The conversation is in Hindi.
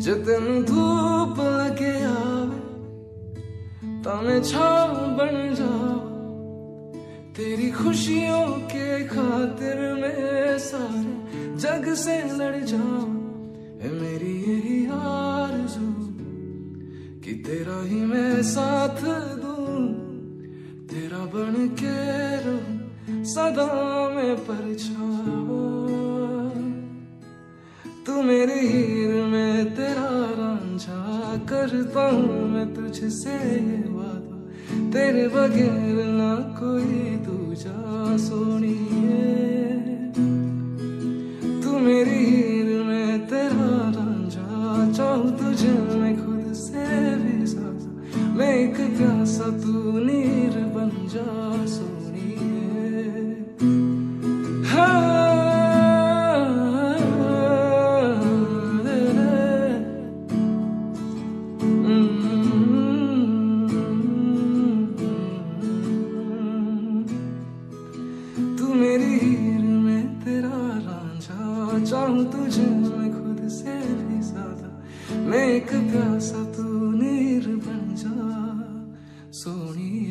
जितन धूप लगे आवे तामे छाव बन जाओ, तेरी खुशियों के खातिर मैं सारे जग से लड़ जाऊं। है मेरी यही आरज़ू कि तेरा ही मैं साथ दूं, तेरा बन के रहूं सदा मैं परछावा। तू मेरी हीर में तेरा रांझा, करता हूँ मैं तुझसे ये वादा, तेरे बगैर ना कोई दूजा सोनिए। तू मेरी हीर में तेरा रांझा, चाहूँ तुझे मैं खुद से भी ज्यादा, मैं एक प्यासा तू नीर बन जा सोनिए। हाँ मेरी हीर में तेरा रांझा, चाहूँ तुझे मैं खुद से भी ज्यादा, मैं एक प्यासा तू नीर बन जा सोनी।